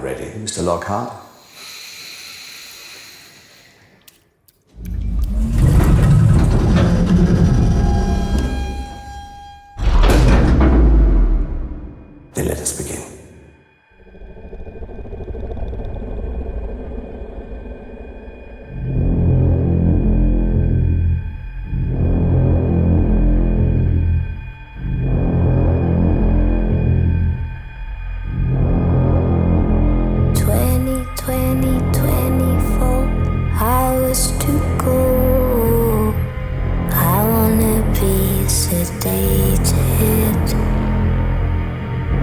ready, Mr. Lockhart. Then let us begin. Hours to go. I wanna be sedated.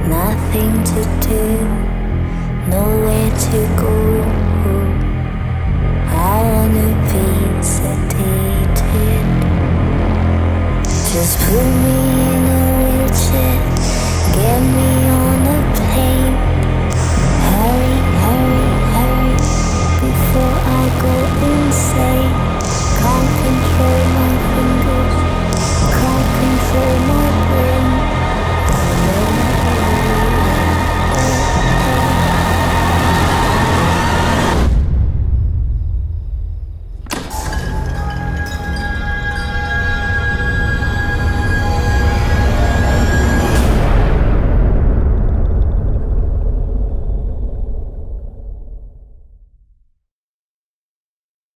Nothing to do, nowhere to go. I wanna be sedated. Just put me in a wheelchair, get me on a plane. Hurry, hurry, hurry, before I go insane. Can't control my